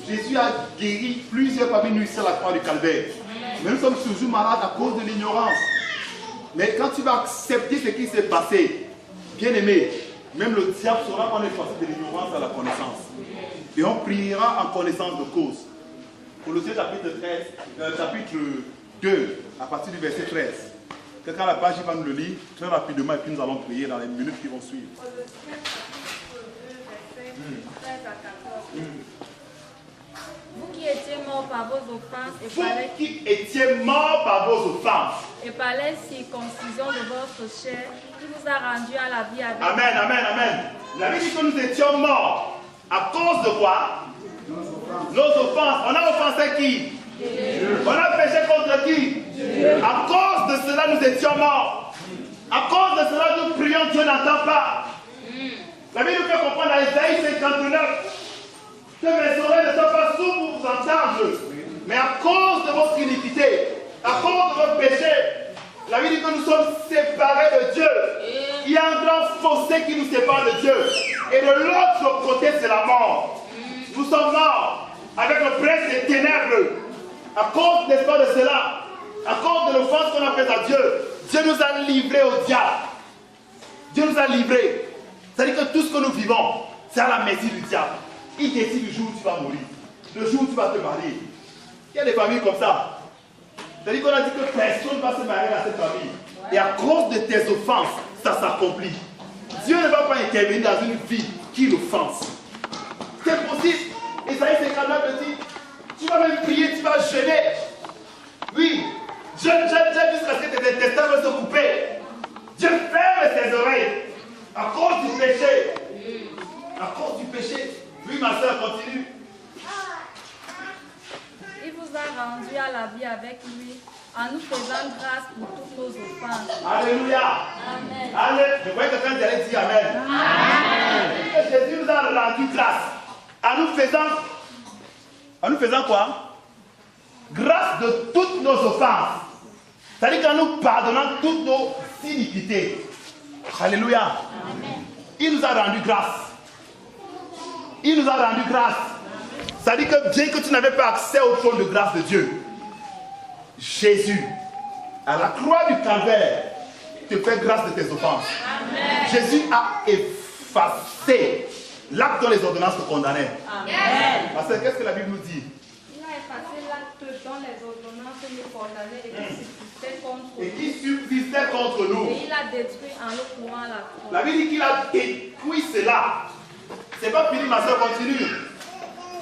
Jésus a guéri plusieurs parmi nous ici à la croix du Calvaire. Mais nous sommes toujours malades à cause de l'ignorance. Mais quand tu vas accepter ce qui s'est passé, bien aimé, même le diable saura qu'on est passé de l'ignorance à la connaissance. Et on priera en connaissance de cause. Colossiens chapitre 2, à partir du verset 13. Quelqu'un à la page, il va nous le lire très rapidement et puis nous allons prier dans les minutes qui vont suivre. Vous qui étiez morts par vos offenses et par les circoncisions de votre chair, qui vous a rendu à la vie avec. Amen, amen, amen. La Bible dit que nous étions morts à cause de quoi? Nos offenses. On a offensé qui? Dieu. On a péché contre qui? Dieu. À cause de cela, nous étions morts. À cause de cela, nous prions, Dieu n'entend pas. La Bible nous fait comprendre dans Isaïe 59 que mes oreilles ne sont pas sourdes pour vous entendre. Mais à cause de votre iniquité, à cause de votre péché, la Bible dit que nous sommes séparés de Dieu. Il y a un grand fossé qui nous sépare de Dieu. Et de l'autre côté, c'est la mort. Nous sommes morts avec le prince des ténèbres. À cause, n'est-ce pas, de cela, à cause de l'offense qu'on a faite à Dieu, Dieu nous a livrés au diable. Dieu nous a livrés. C'est-à-dire que tout ce que nous vivons, c'est à la merci du diable. Il décide le jour où tu vas mourir, le jour où tu vas te marier. Il y a des familles comme ça. C'est-à-dire qu'on a dit que personne ne va se marier dans cette famille. Et à cause de tes offenses, ça s'accomplit. Dieu ne va pas intervenir dans une vie qui l'offense. C'est possible. Isaïe 59 dit, tu vas même prier, tu vas jeûner. Oui, jeûne jusqu'à ce que tes intestins vont se couper. Dieu ferme tes oreilles. À cause du péché. À cause du péché. Oui, ma soeur, continue. Il vous a rendu à la vie avec lui en nous faisant grâce pour toutes nos offenses. Alléluia. Amen. Amen. Je voyais quelqu'un qui allait dire Amen. Amen. Jésus nous a rendu grâce en nous faisant quoi? Grâce de toutes nos offenses. C'est-à-dire qu'en nous pardonnant toutes nos iniquités. Alléluia. Amen. Il nous a rendu grâce. Il nous a rendu grâce. C'est-à-dire que bien que tu n'avais pas accès au trône de grâce de Dieu, Jésus, à la croix du Calvaire, te fait grâce de tes offenses. Amen. Jésus a effacé l'acte dont les ordonnances te condamnaient. Amen. Parce que qu'est-ce que la Bible nous dit? Il a effacé l'acte dont les ordonnances nous condamnaient et subsistait contre nous. Et il a détruit en le clouant à la croix. La Bible dit qu'il a détruit cela. C'est pas fini, ma soeur, continue.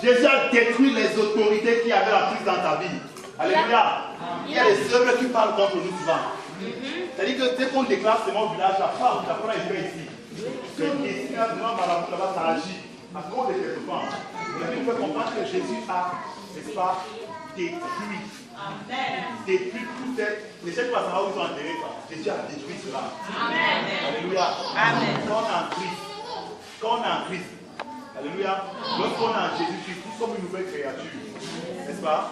Jésus a détruit les autorités qui avaient la prise dans ta vie. Alléluia. Il y a des œuvres qui parlent contre nous souvent. C'est-à-dire que dès qu'on déclare seulement au village, la femme est fait ici. Si on décide un marabout là-bas, ça agit. À cause de quelque part. La Bible fait comprendre que Jésus a, n'est-ce pas, détruit. Détruit tout cette. Ne sais pas savoir où ils sont enterrés. Jésus a détruit cela. Amen. Alléluia. Amen. Quand on est en Christ, alléluia, lorsqu'on est en Jésus-Christ, nous sommes une nouvelle créature. N'est-ce pas?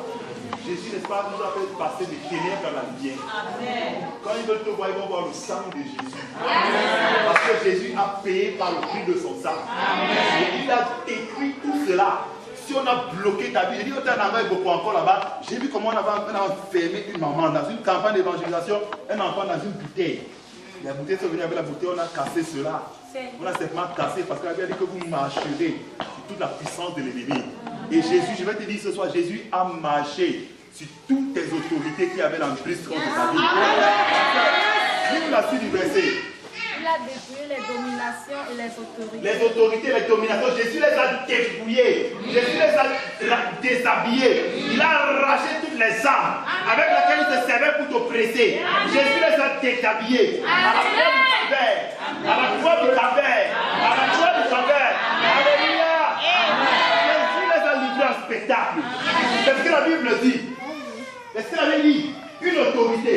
Jésus, n'est-ce pas, nous a fait passer des ténèbres dans la lumière. Amen. Quand ils veulent te voir, ils vont voir le sang de Jésus. Amen. Parce que Jésus a payé par le prix de son sang. Amen. Et il a détruit tout cela. Si on a bloqué ta vie, j'ai dit, on en avait beaucoup encore là-bas. J'ai vu comment on avait enfermé une maman dans une campagne d'évangélisation, un enfant dans une bouteille. La bouteille sont venues avec la bouteille, on a cassé cela. On a simplement cassé parce qu'on avait dit que vous marcherez sur toute la puissance de l'ennemi. Et Jésus, je vais te dire ce soir, Jésus a marché sur toutes tes autorités qui avaient l'emprise contre ta vie. Lis la suite du verset. Il a détruit les dominations et les autorités. Les autorités, les dominations, Jésus les a dépouillées. Jésus les a déshabillés. Il a arraché toutes les armes avec lesquelles il se servait pour t'oppresser. Jésus les a déshabillés. À la croix du Calvaire. À la croix du Calvaire. Alléluia. Jésus les a livrés en spectacle. C'est ce que la Bible dit. C'est ce que la Bible dit. Une autorité.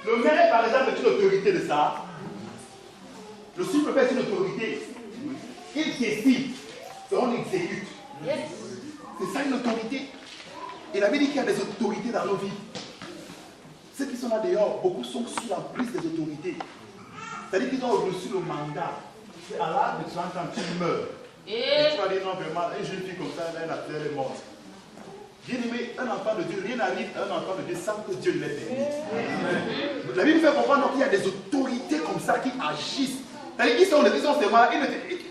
Le maire, par exemple, est une autorité de ça. Le suprême est une autorité. Il décide et on exécute. C'est ça une autorité. Et la Bible dit qu'il y a des autorités dans nos vies. Ceux qui sont là dehors, beaucoup sont sous la prise des autorités. C'est-à-dire qu'ils ont reçu le mandat. C'est à l'âge de 30 ans tu meurs. Et tu vas dire non, vraiment, une jeune fille comme ça, elle est morte. Bien aimé, un enfant de Dieu, rien n'arrive à un enfant de Dieu sans que Dieu l'ait béni. La Bible fait comprendre qu'il y a des autorités comme ça qui agissent. C'est-à-dire qu'ils sont les gens, c'est moi,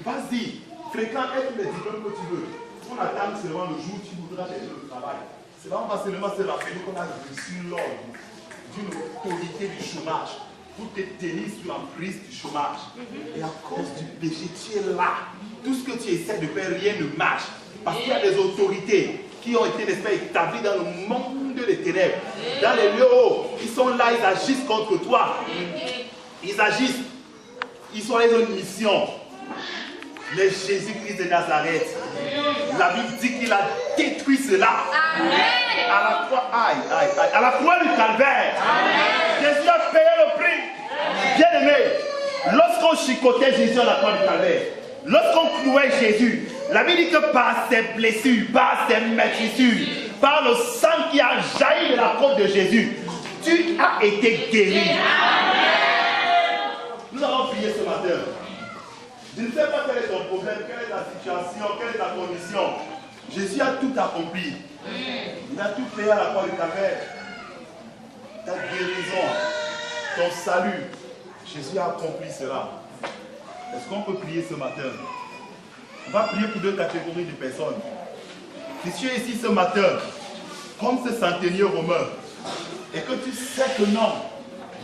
vas-y, fréquente tous les diplômes que tu veux. On attend seulement le jour où tu voudras chercher le travail. C'est là on va seulement se rappeler qu'on a reçu l'ordre d'une autorité du chômage pour te tenir sous l'emprise du chômage. Et à cause du péché, tu es là. Tout ce que tu essaies de faire, rien ne marche. Parce qu'il y a des autorités qui ont été, n'est-ce pas, établies dans le monde des ténèbres. Dans les lieux hauts, ils sont là, ils agissent contre toi. Ils agissent. Ils sont là, ils ont une mission. Mais Jésus-Christ de Nazareth, la Bible dit qu'il a détruit cela. Amen. À la croix, à la croix du Calvaire. Amen. Jésus a payé le prix. Bien aimé, lorsqu'on chicotait Jésus à la croix du Calvaire, lorsqu'on clouait Jésus, la Bible dit que par ses blessures, par ses meurtrissures, par le sang qui a jailli de la côte de Jésus, tu as été guéri. Amen. Nous allons prier ce matin. Je ne sais pas quel est ton problème, quelle est ta situation, quelle est ta condition. Jésus a tout accompli. Il a tout payé à la croix du Calvaire. Ta guérison, ton salut. Jésus a accompli cela. Est-ce qu'on peut prier ce matin? On va prier pour deux catégories de personnes. Si tu es ici ce matin, comme ce centenier romain, et que tu sais que non,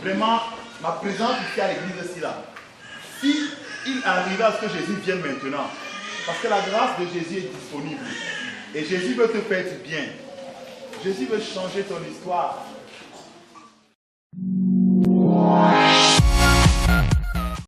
vraiment, ma présence ici à l'église ici là, si il arrive à ce que Jésus vienne maintenant, parce que la grâce de Jésus est disponible, et Jésus veut te faire du bien, Jésus veut changer ton histoire.